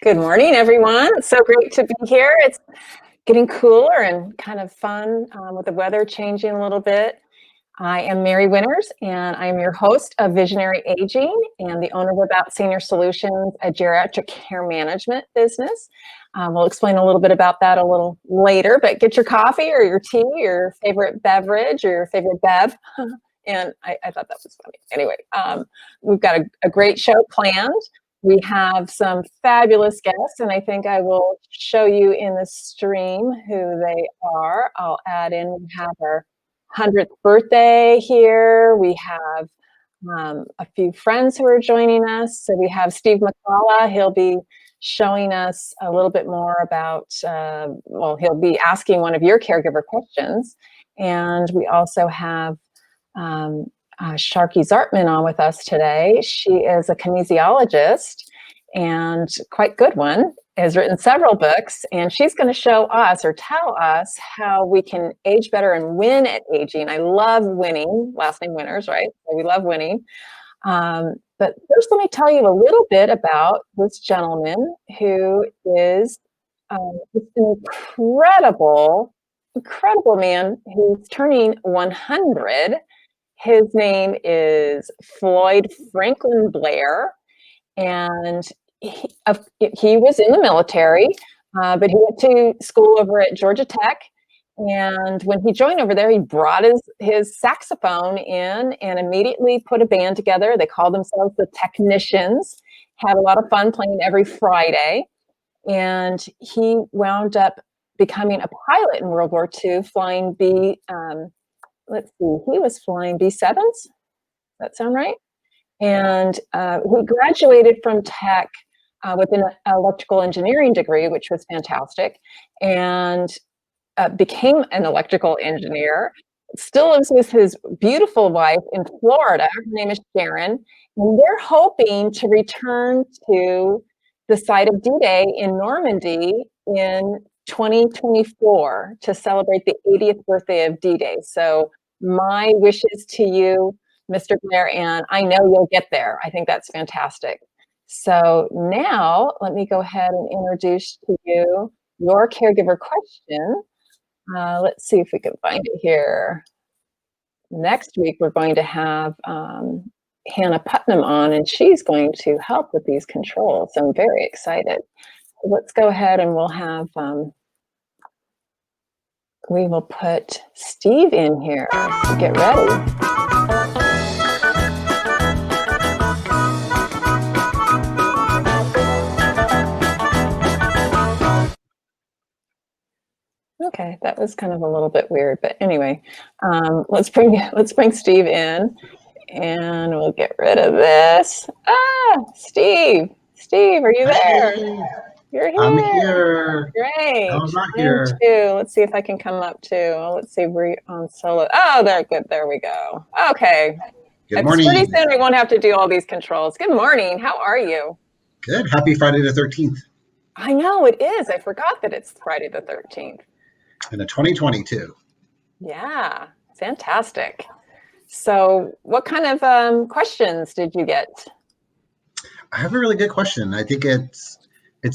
Good morning, everyone. It's so great to be here. It's getting cooler and kind of fun with the weather changing a little bit. I am Mary Winters, and I am your host of Visionary Aging and the owner of About Senior Solutions, a geriatric care management business. We'll explain a little bit about that a little later, but get your coffee or your tea, or your favorite beverage or your favorite bev. And I thought that was funny. Anyway, we've got a great show planned. We have some fabulous guests, and I think I will show you in the stream who they are. I'll add in, we have our 100th birthday here. We have a few friends who are joining us. So we have Steve McCullough. He'll be showing us a little bit more about, well, he'll be asking one of your caregiver questions. And we also have Sharkie Zartman on with us today. She is a kinesiologist and quite good one, has written several books, and she's going to show us or tell us how we can age better and win at aging. I love winning, last name Winters, right? So we love winning. But first, let me tell you a little bit about this gentleman who is this incredible man who's turning 100. His name is Floyd Franklin Blair, and he was in the military, but he went to school over at Georgia Tech. And when he joined over there, he brought his saxophone in and immediately put a band together. They called themselves the Technicians, had a lot of fun playing every Friday. And he wound up becoming a pilot in World War II, flying let's see, he was flying B-7s. Does that sound right? And he graduated from Tech with an electrical engineering degree, which was fantastic, and became an electrical engineer. Still lives with his beautiful wife in Florida. Her name is Sharon, and they're hoping to return to the site of D-Day in Normandy in 2024 to celebrate the 80th birthday of D-Day. So my wishes to you, Mr. Blair, and I know you'll get there. I think that's fantastic. So now let me go ahead and introduce to you your caregiver question. Let's see if we can find it here. Next week, we're going to have Hannah Putnam on, and she's going to help with these controls. So I'm very excited. Let's go ahead and we'll have, we will put Steve in here. Get ready. Okay, that was kind of a little bit weird, but anyway, let's bring Steve in, and we'll get rid of this. Steve, are you there? Hey, You're here. I'm here. Great. I'm not here. Too. Let's see if I can come up too. Let's see, we're on solo. Oh, there, good. There we go. Okay. Good morning. Pretty soon we won't have to do all these controls. Good morning. How are you? Good. Happy Friday the 13th. I know it is. I forgot that it's Friday the 13th. And a 2022. Yeah, fantastic. So what kind of questions did you get? I have a really good question. I think it's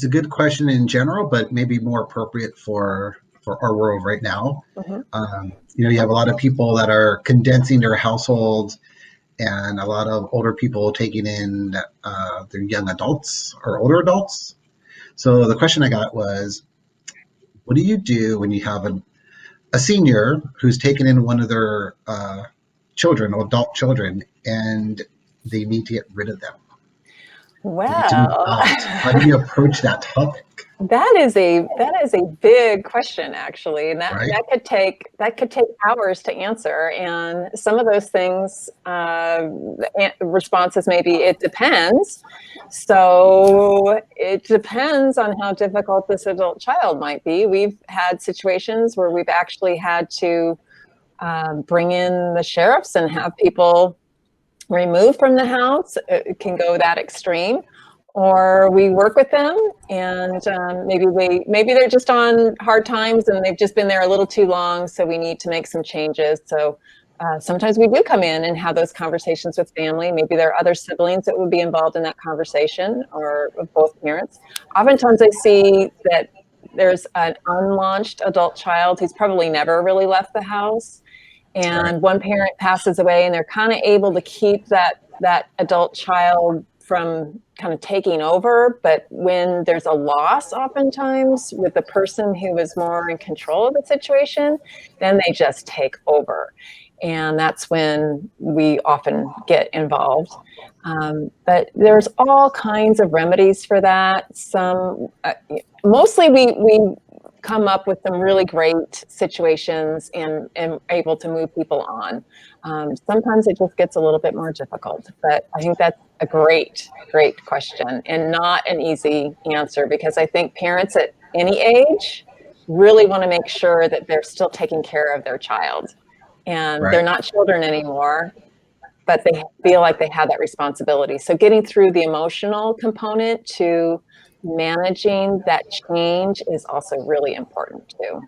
a good question in general, but maybe more appropriate for our world right now. Mm-hmm. You have a lot of people that are condensing their households, and a lot of older people taking in their young adults or older adults. So the question I got was, what do you do when you have a senior who's taken in one of their children, or adult children, and they need to get rid of them? Well, how do you approach that topic? That is a big question, actually, and that right? that could take hours to answer. And some of those things, responses maybe it depends. So it depends on how difficult this adult child might be. We've had situations where we've actually had to bring in the sheriffs and have people removed from the house. It can go that extreme, or we work with them, and maybe they're just on hard times and they've just been there a little too long, so we need to make some changes. So sometimes we do come in and have those conversations with family. Maybe there are other siblings that would be involved in that conversation, or both parents. Oftentimes I see that there's an unlaunched adult child who's probably never really left the house, Right. and one parent passes away, and they're kind of able to keep that adult child from kind of taking over. But when there's a loss, oftentimes with the person who was more in control of the situation, then they just take over, and that's when we often get involved. But there's all kinds of remedies for that. Some mostly we come up with some really great situations, and able to move people on. Sometimes it just gets a little bit more difficult, but I think that's a great question, and not an easy answer, because I think parents at any age really want to make sure that they're still taking care of their child, and they're Right. not children anymore, but they feel like they have that responsibility. So getting through the emotional component to managing that change is also really important too.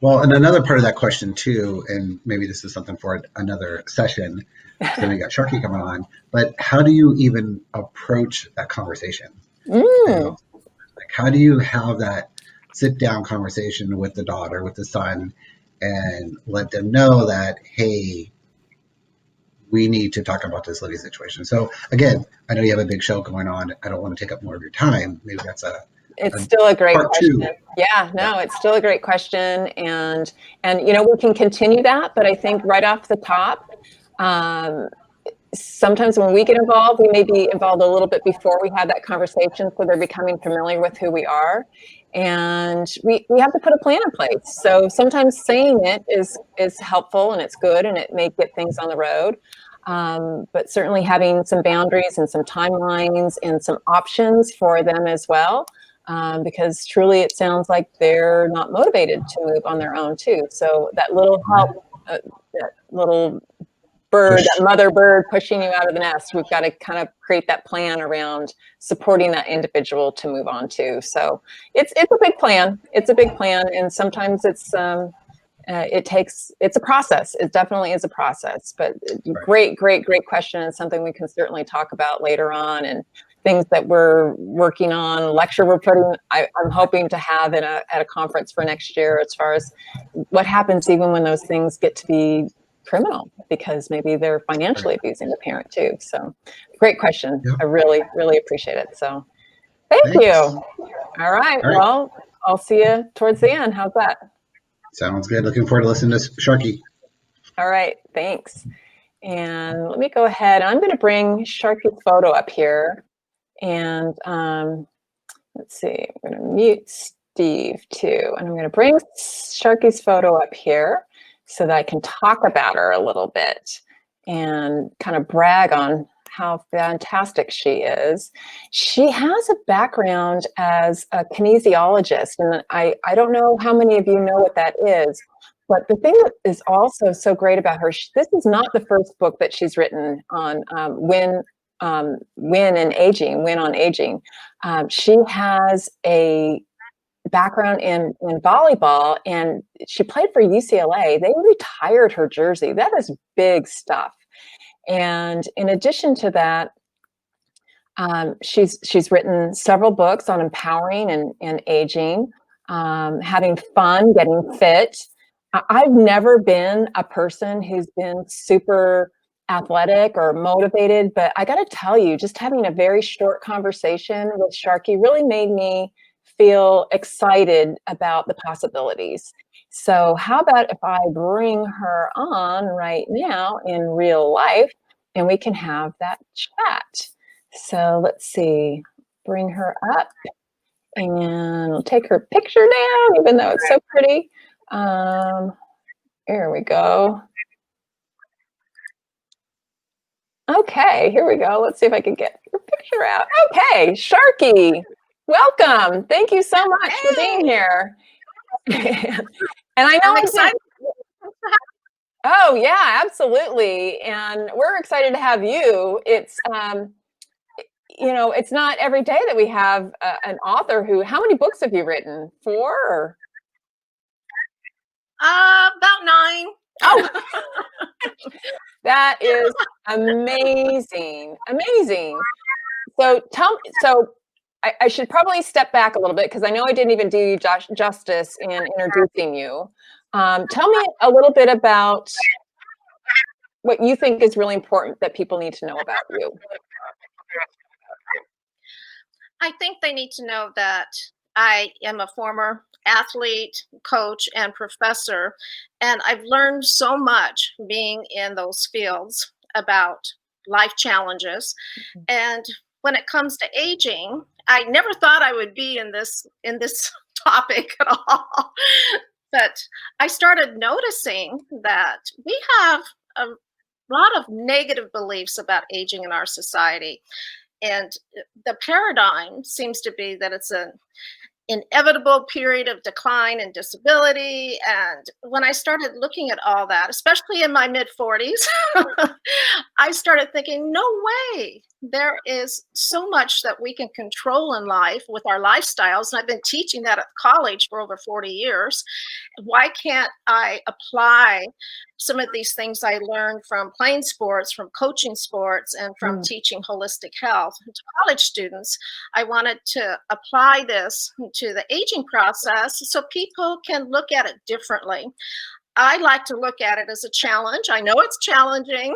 Well, and another part of that question too, and maybe this is something for another session, because I know you got Sharkie coming on. But how do you even approach that conversation? You Mm, know, like how do you have that sit down conversation with the daughter, with the son, and let them know that, hey, we need to talk about this living situation. So again, I know you have a big show going on. I don't want to take up more of your time. Maybe that's it's a still a great part two. question. Yeah, Yeah. no, it's still a great question, and we can continue that. But I think right off the top, um, sometimes when we get involved, we may be involved a little bit before we have that conversation, so they're becoming familiar with who we are, and we have to put a plan in place. So sometimes saying it is helpful, and it's good, and it may get things on the road. But certainly having some boundaries and some timelines and some options for them as well, because truly it sounds like they're not motivated to move on their own too. So that little help, that little bird, that Push. mother bird pushing you out of the nest, we've got to kind of create that plan around supporting that individual to move on to. So it's a big plan. It's a big plan, and sometimes it's a process. It definitely is a process. But Right. great question, and something we can certainly talk about later on, and things that we're working on. Lecture we're putting. I'm hoping to have at a conference for next year, as far as what happens even when those things get to be criminal, because maybe they're Right. financially abusing the parent too. So great question. Yep. I really appreciate it. So thank you. Thanks. All right. All right. Well, I'll see you towards the end. How's that? Sounds good. Looking forward to listening to Sharkie. All right. Thanks. And let me go ahead. I'm going to bring Sharkie's photo up here. And let's see. I'm going to mute Steve too. And I'm going to bring Sharkie's photo up here so that I can talk about her a little bit and kind of brag on how fantastic she is. She has a background as a kinesiologist, and I don't know how many of you know what that is, but the thing that is also so great about her, this is not the first book that she's written on when and aging, when on aging. She has a background in volleyball, and she played for UCLA. They retired her jersey. That is big stuff. And in addition to that, she's written several books on empowering and aging, having fun, getting fit. I've never been a person who's been super athletic or motivated, but I got to tell you, just having a very short conversation with Sharkie really made me feel excited about the possibilities. So, how about if I bring her on right now in real life, and we can have that chat? So let's see, bring her up, And we'll take her picture down, even though it's so pretty. Here we go. Okay, here we go. Let's see if I can get your picture out. Okay, Sharkie, welcome. Thank you so much for being here. And I know I'm excited. Oh yeah, absolutely. And we're excited to have you. It's it's not every day that we have an author who. How many books have you written? 4? Or? About 9. Oh, that is amazing, amazing. So I should probably step back a little bit because I know I didn't even do you justice in introducing you. Tell me a little bit about what you think is really important that people need to know about you. I think they need to know that I am a former athlete, coach, and professor, and I've learned so much being in those fields about life challenges. And when it comes to aging, I never thought I would be in this topic at all. But I started noticing that we have a lot of negative beliefs about aging in our society. And the paradigm seems to be that it's an inevitable period of decline and disability. And when I started looking at all that, especially in my mid 40s, I started thinking, no way. There is so much that we can control in life with our lifestyles. And I've been teaching that at college for over 40 years. Why can't I apply some of these things I learned from playing sports, from coaching sports, and from teaching holistic health to college students? I wanted to apply this to the aging process so people can look at it differently. I like to look at it as a challenge. I know it's challenging,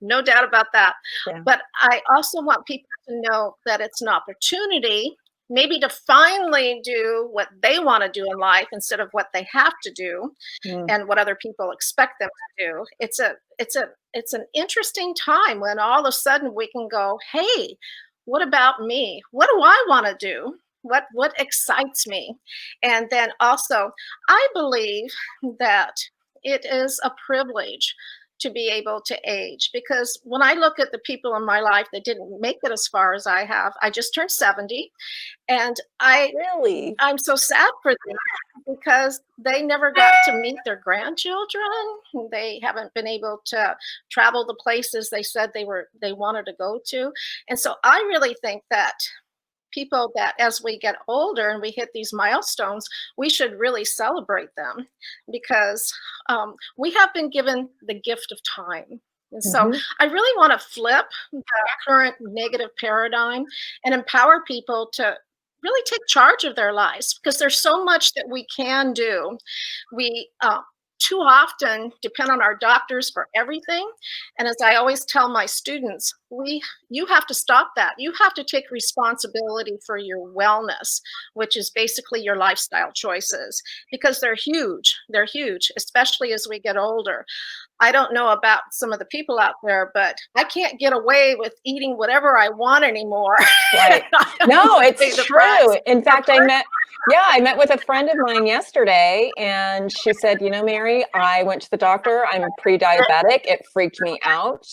no doubt about that. Yeah. But I also want people to know that it's an opportunity maybe to finally do what they want to do in life instead of what they have to do and what other people expect them to do. It's an interesting time when all of a sudden we can go, hey, what about me? What do I want to do? What excites me? And then also, I believe that it is a privilege to be able to age, because when I look at the people in my life that didn't make it as far as I have, I just turned 70, and Really? I'm so sad for them because they never got to meet their grandchildren. They haven't been able to travel the places they said they wanted to go to. And so I really think that people, that as we get older and we hit these milestones, we should really celebrate them, because we have been given the gift of time. And so I really want to flip the current negative paradigm and empower people to really take charge of their lives, because there's so much that we can do. We too often depend on our doctors for everything. And as I always tell my students, you have to stop that. You have to take responsibility for your wellness, which is basically your lifestyle choices, because they're huge. They're huge, especially as we get older. I don't know about some of the people out there, but I can't get away with eating whatever I want anymore. Right. No, it's true. In fact, I met with a friend of mine yesterday, and she said, Mary, I went to the doctor. I'm pre-diabetic. It freaked me out.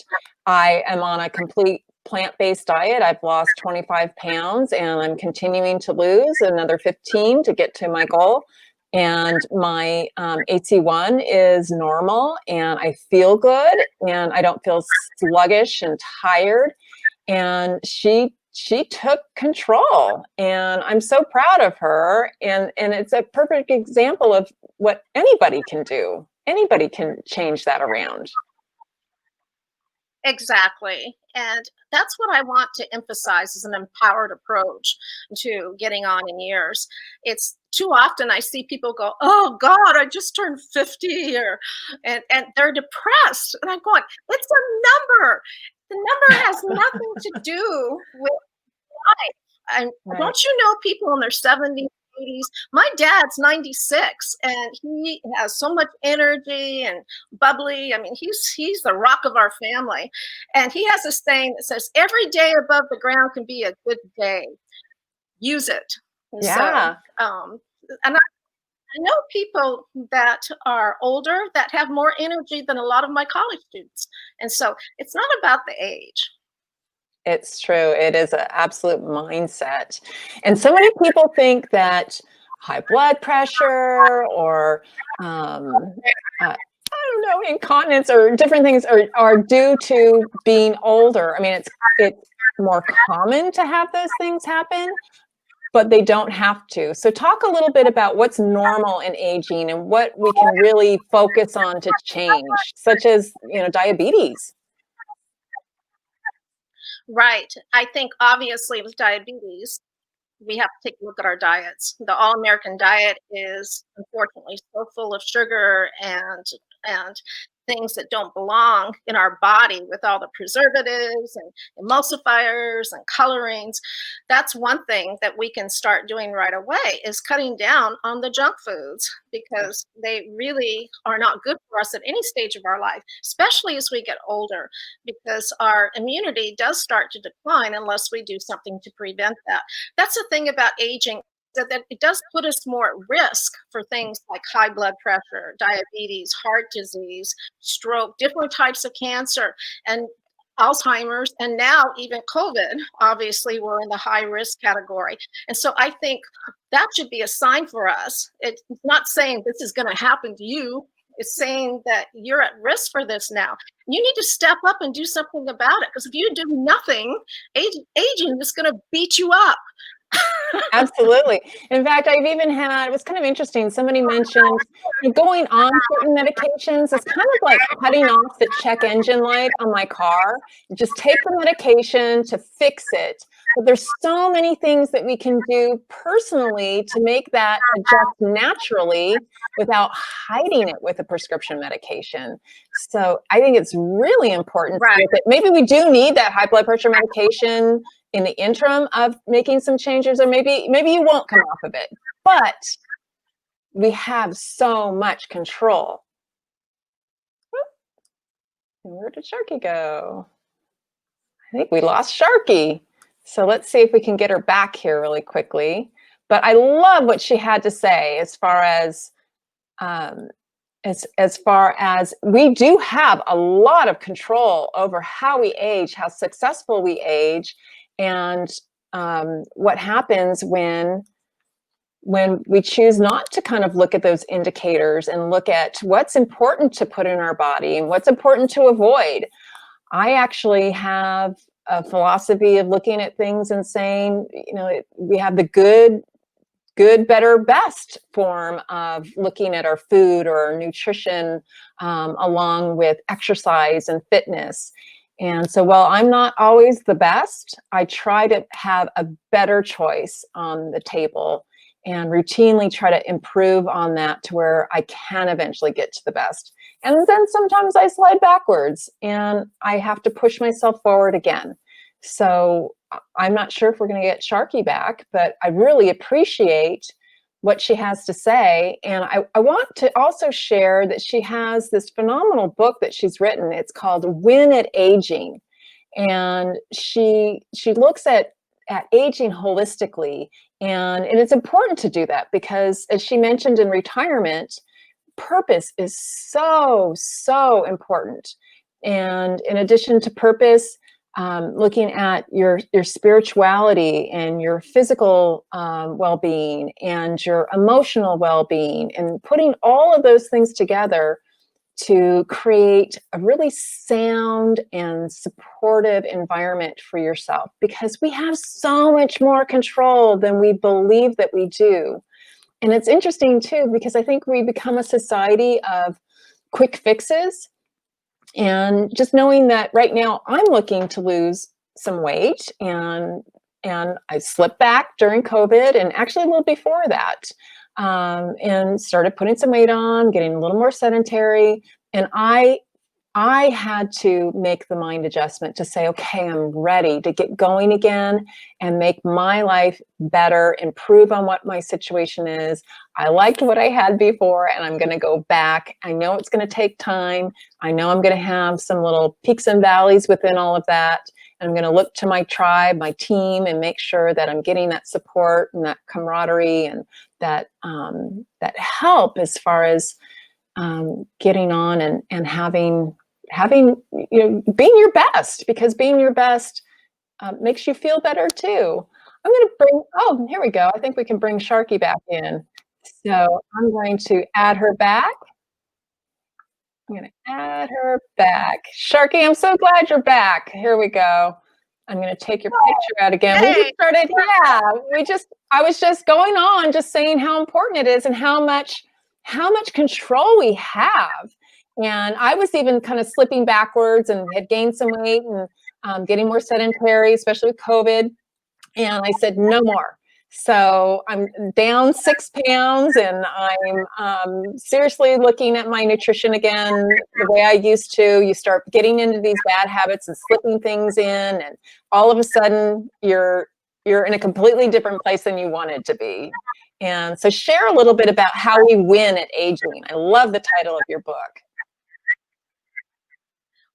I am on a complete plant-based diet. I've lost 25 pounds, and I'm continuing to lose another 15 to get to my goal. And my HC1 is normal, and I feel good, and I don't feel sluggish and tired. And she took control, and I'm so proud of her. And it's a perfect example of what anybody can do. Anybody can change that around. Exactly. And that's what I want to emphasize, is an empowered approach to getting on in years. It's too often I see people go, oh God, I just turned 50, and they're depressed. And I'm going, it's a number. The number has nothing to do with life. And don't you know people in their 70s, 80s? My dad's 96, and he has so much energy and bubbly. I mean, he's the rock of our family. And he has this saying that says, every day above the ground can be a good day. use it. And so, Yeah. and I know people that are older that have more energy than a lot of my college students. And so it's not about the age. It's true. It is an absolute mindset. And so many people think that high blood pressure or I don't know, incontinence or different things are due to being older. I mean, it's more common to have those things happen, but they don't have to. So talk a little bit about what's normal in aging and what we can really focus on to change, such as, diabetes. Right. I think obviously with diabetes, we have to take a look at our diets. The all-American diet is unfortunately so full of sugar and things that don't belong in our body with all the preservatives and emulsifiers and colorings. That's one thing that we can start doing right away is cutting down on the junk foods because they really are not good for us at any stage of our life, especially as we get older, because our immunity does start to decline unless we do something to prevent that. That's the thing about aging, that it does put us more at risk for things like high blood pressure, diabetes, heart disease, stroke, different types of cancer, and Alzheimer's, and now even COVID. Obviously, we're in the high risk category. And so I think that should be a sign for us. It's not saying this is going to happen to you. It's saying that you're at risk for this now. You need to step up and do something about it. Because if you do nothing, aging is going to beat you up. Absolutely. In fact, I've even had, it was kind of interesting. Somebody mentioned going on certain medications is kind of like cutting off the check engine light on my car. Just take the medication to fix it. But there's so many things that we can do personally to make that adjust naturally without hiding it with a prescription medication. So I think it's really important Right. that maybe we do need that high blood pressure medication in the interim of making some changes, or maybe you won't come off of it, but we have so much control. Where did Sharkie go? I think we lost Sharkie. So let's see if we can get her back here really quickly. But I love what she had to say as far as we do have a lot of control over how we age, how successful we age, and what happens when we choose not to kind of look at those indicators and look at what's important to put in our body and what's important to avoid. I actually have a philosophy of looking at things and saying, we have the good, better, best form of looking at our food or our nutrition, along with exercise and fitness. And so while I'm not always the best, I try to have a better choice on the table and routinely try to improve on that to where I can eventually get to the best. And then sometimes I slide backwards and I have to push myself forward again. So I'm not sure if we're going to get Sharkie back, but I really appreciate what she has to say. And I want to also share that she has this phenomenal book that she's written. It's called Win at Aging. And she looks at aging holistically. And it's important to do that because, as she mentioned in retirement, purpose is so, so important. And in addition to purpose, looking at your spirituality and your physical well-being and your emotional well-being, and putting all of those things together to create a really sound and supportive environment for yourself, because we have so much more control than we believe that we do. And it's interesting too, because I think we become a society of quick fixes. And just knowing that right now I'm looking to lose some weight, and I slipped back during COVID and actually a little before that, and started putting some weight on, getting a little more sedentary. And I had to make the mind adjustment to say, okay, I'm ready to get going again and make my life better, improve on what my situation is. I liked what I had before, and I'm going to go back. I know it's going to take time. I know I'm going to have some little peaks and valleys within all of that. And I'm going to look to my tribe, my team, and make sure that I'm getting that support and that camaraderie and that that help as far as getting on and having being your best, because being your best makes you feel better too. I'm going to bring, oh, here we go. I think we can bring Sharkie back in. So I'm going to add her back. I'm going to add her back. Sharkie, I'm so glad you're back. Here we go. I'm going to take your picture out again. We just started, I was just going on, just saying how important it is and how much control we have. And I was even kind of slipping backwards and had gained some weight and getting more sedentary, especially with COVID. And I said, no more. So I'm down 6 pounds, and I'm seriously looking at my nutrition again the way I used to. You start getting into these bad habits and slipping things in, and all of a sudden you're in a completely different place than you wanted to be. And so share a little bit about how we win at aging. I love the title of your book.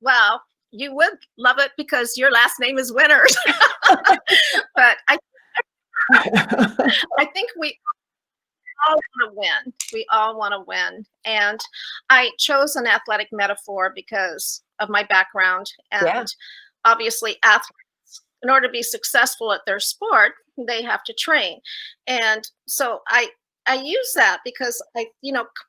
Well, you would love it because your last name is Winners. But I think we all want to win. We all want to win. And I chose an athletic metaphor because of my background. And obviously, athletes, in order to be successful at their sport, they have to train. And so I use that because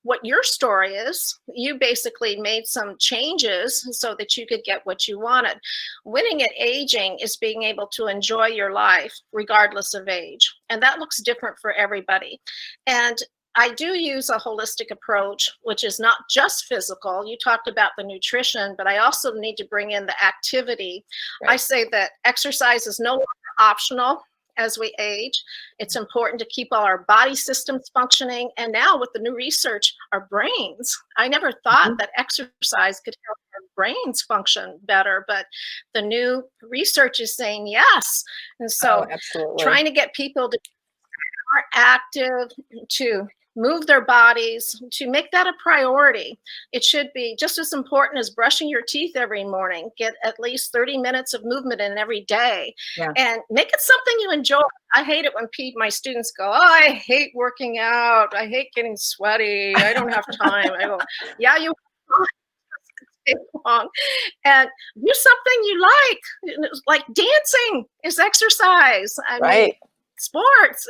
what your story is, you basically made some changes so that you could get what you wanted. Winning at aging is being able to enjoy your life regardless of age. And that looks different for everybody. And I do use a holistic approach, which is not just physical. You talked about the nutrition, but I also need to bring in the activity. Right. I say that exercise is no longer optional. As we age, it's important to keep all our body systems functioning. And now with the new research, our brains, I never thought that exercise could help our brains function better, but the new research is saying yes. And so trying to get people to be more active, to move their bodies, to make that a priority. It should be just as important as brushing your teeth every morning. Get at least 30 minutes of movement in every day, and make it something you enjoy. I hate it when my students go, oh, I hate working out. I hate getting sweaty. I don't have time. I go, yeah, you long and do something you like dancing is exercise. I mean, sports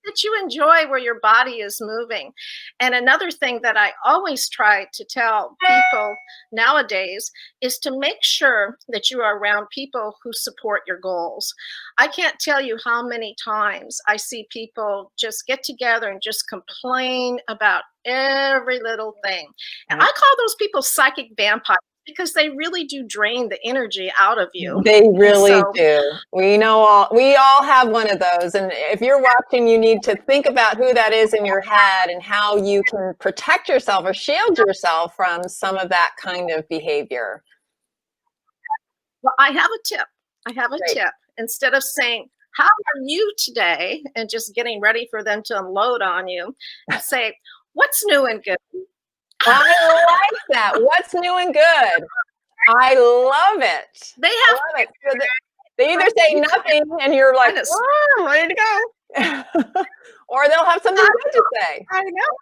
that you enjoy where your body is moving. And another thing that I always try to tell people nowadays is to make sure that you are around people who support your goals. I can't tell you how many times I see people just get together and just complain about every little thing. And I call those people psychic vampires, because they really do drain the energy out of you. They really do. We all have one of those. And if you're watching, you need to think about who that is in your head and how you can protect yourself or shield yourself from some of that kind of behavior. Well, I have a tip. Instead of saying, how are you today? And just getting ready for them to unload on you, say, what's new and good? I like that. What's new and good? I love it. They have love it. So they either say nothing and you're like, oh, I'm ready to go. Or they'll have something good to say. I know.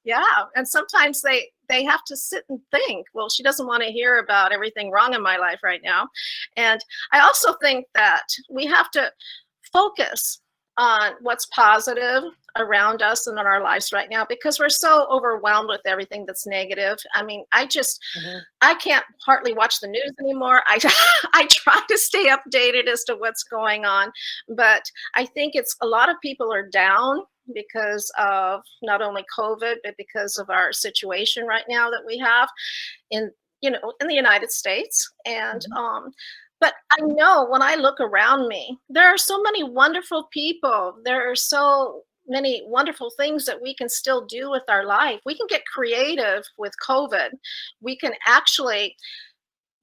Yeah. And sometimes they have to sit and think, well, she doesn't want to hear about everything wrong in my life right now. And I also think that we have to focus on what's positive around us and in our lives right now, because we're so overwhelmed with everything that's negative. I mean, I can't hardly watch the news anymore. I try to stay updated as to what's going on, but I think a lot of people are down because of not only COVID, but because of our situation right now that we have in the United States. And but I know when I look around me, there are so many wonderful people. There are so many wonderful things that we can still do with our life. We can get creative with COVID. We can actually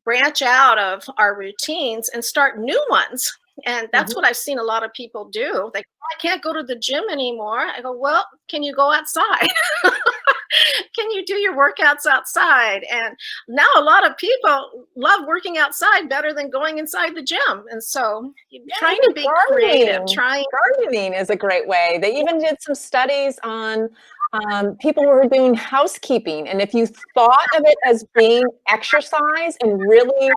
branch out of our routines and start new ones. And that's what I've seen a lot of people do. I can't go to the gym anymore. I go, well, can you go outside? Can you do your workouts outside? And now a lot of people love working outside better than going inside the gym. And so Yeah, trying to even be creative, gardening is a great way. They even did some studies on people who were doing housekeeping, and if you thought of it as being exercise and really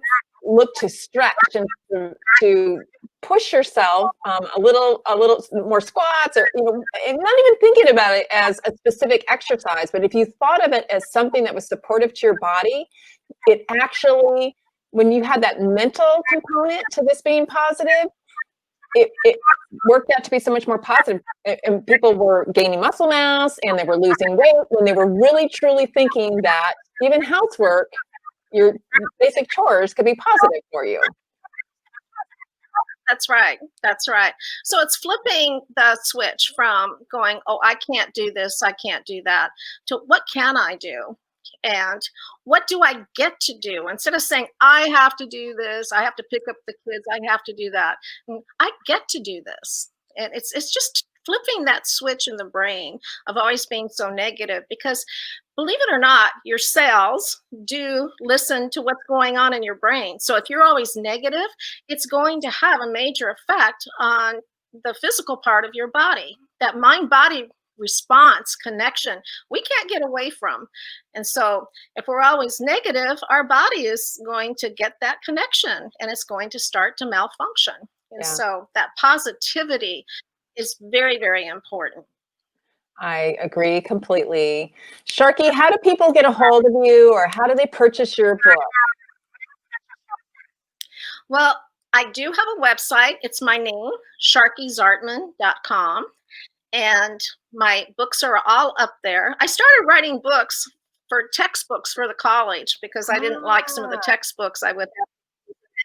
look to stretch and to push yourself a little more squats, or and not even thinking about it as a specific exercise, but if you thought of it as something that was supportive to your body, it actually, when you had that mental component to this being positive, it worked out to be so much more positive. And people were gaining muscle mass and they were losing weight when they were really truly thinking that even housework, your basic chores, could be positive for you. That's right. That's right. So it's flipping the switch from going, oh, I can't do this, I can't do that, to what can I do? And what do I get to do? Instead of saying, I have to do this, I have to pick up the kids, I have to do that. I get to do this. And it's just flipping that switch in the brain of always being so negative, because believe it or not, your cells do listen to what's going on in your brain. So if you're always negative, it's going to have a major effect on the physical part of your body. That mind body response connection we can't get away from. And so if we're always negative, our body is going to get that connection and it's going to start to malfunction. And so that positivity is very, very important. I agree completely. Sharkie, how do people get a hold of you, or how do they purchase your book? Well, I do have a website. It's my name, sharkiezartman.com. And my books are all up there. I started writing books for textbooks for the college because I didn't like some of the textbooks I would have.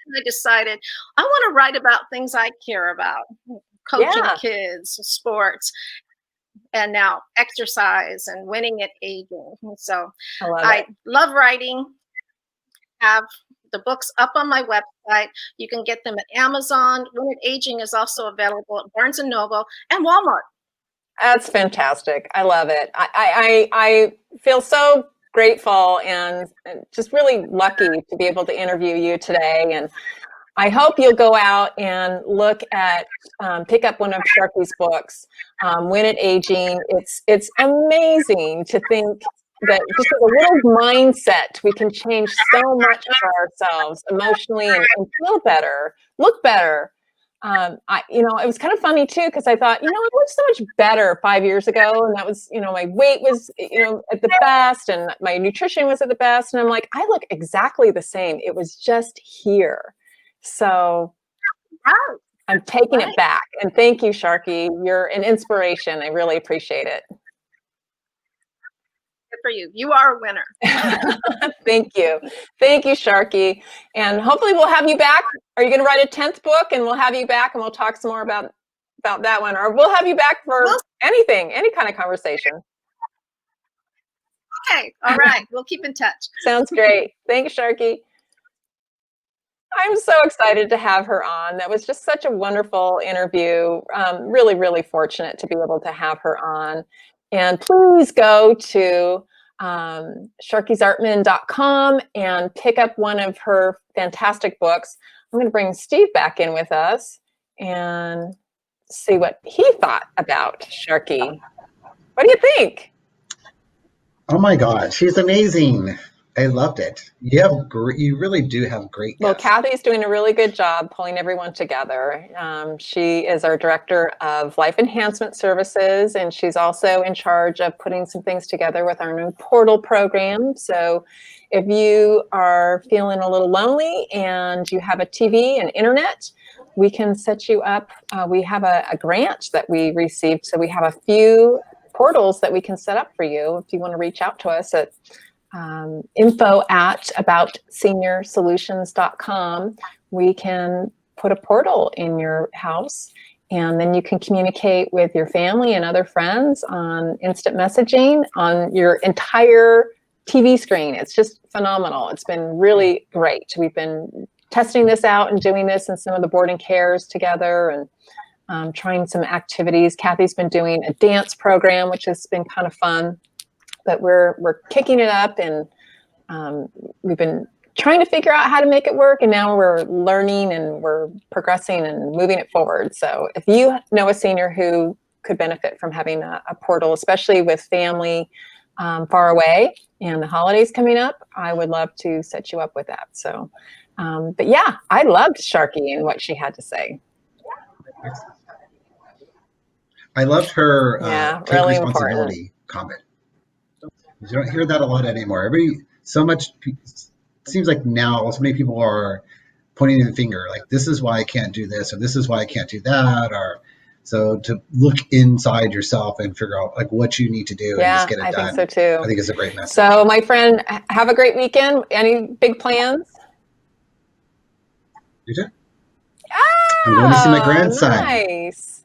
And I decided I want to write about things I care about, coaching kids, sports, and now exercise and winning at aging. And so I love writing. Have the books up on my website. You can get them at Amazon. Win at Aging is also available at Barnes & Noble and Walmart. That's fantastic. I love it. I feel so grateful and just really lucky to be able to interview you today. And I hope you'll go out and look at, pick up one of Sharkie's books, Win at Aging. It's amazing to think that just with a little mindset, we can change so much for ourselves emotionally and feel better, look better. It was kind of funny too, because I thought, I looked so much better 5 years ago, and that was, my weight was, at the best, and my nutrition was at the best, and I'm like, I look exactly the same. It was just here. So I'm taking it back, and thank you, Sharkie. You're an inspiration. I really appreciate it. Good for you. You are a winner. Thank you. Thank you, Sharkie. And hopefully we'll have you back. Are you going to write a 10th book, and we'll have you back and we'll talk some more about that one, or we'll have you back for anything, any kind of conversation. Okay. All right. We'll keep in touch. Sounds great. Thanks, Sharkie. I'm so excited to have her on. That was just such a wonderful interview. Really, really fortunate to be able to have her on. And please go to sharkiezartman.com and pick up one of her fantastic books. I'm going to bring Steve back in with us and see what he thought about Sharkie. What do you think? Oh my God, she's amazing. I loved it. You really do have great guests. Well, Kathy's doing a really good job pulling everyone together. She is our director of life enhancement services, and she's also in charge of putting some things together with our new portal program. So if you are feeling a little lonely and you have a TV and internet, we can set you up. We have a grant that we received, so we have a few portals that we can set up for you if you want to reach out to us at info@aboutsenior-solutions.com. We can put a portal in your house, and then you can communicate with your family and other friends on instant messaging on your entire TV screen. It's just phenomenal. It's been really great. We've been testing this out and doing this in some of the boarding cares together, and trying some activities. Kathy's been doing a dance program, which has been kind of fun. but we're kicking it up, and we've been trying to figure out how to make it work, and now we're learning and we're progressing and moving it forward. So if you know a senior who could benefit from having a portal, especially with family far away and the holidays coming up, I would love to set you up with that. So, but yeah, I loved Sharkie and what she had to say. I loved her take really responsibility comment. You don't hear that a lot anymore. Seems like now so many people are pointing the finger, like this is why I can't do this, or this is why I can't do that, or so to look inside yourself and figure out like what you need to do and just get it done. I think so too. I think it's a great message. So my friend, have a great weekend. Any big plans? You too? I'm going to see my grandson. Nice.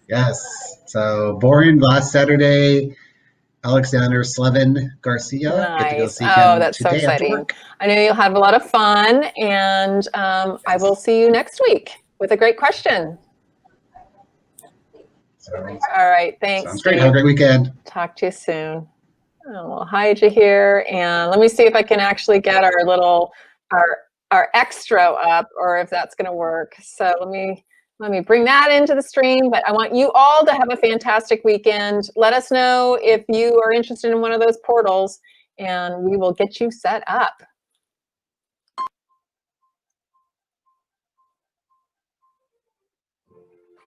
Yes. So born last Saturday, Alexander Slevin Garcia. Get to go see him that's so today after exciting. work. I know you'll have a lot of fun, and I will see you next week with a great question. All right, thanks. Sounds great. Have a great weekend. Talk to you soon. We'll hide you here, and let me see if I can actually get our extra up, or if that's going to work. So let me bring that into the stream. But I want you all to have a fantastic weekend. Let us know if you are interested in one of those portals, and we will get you set up.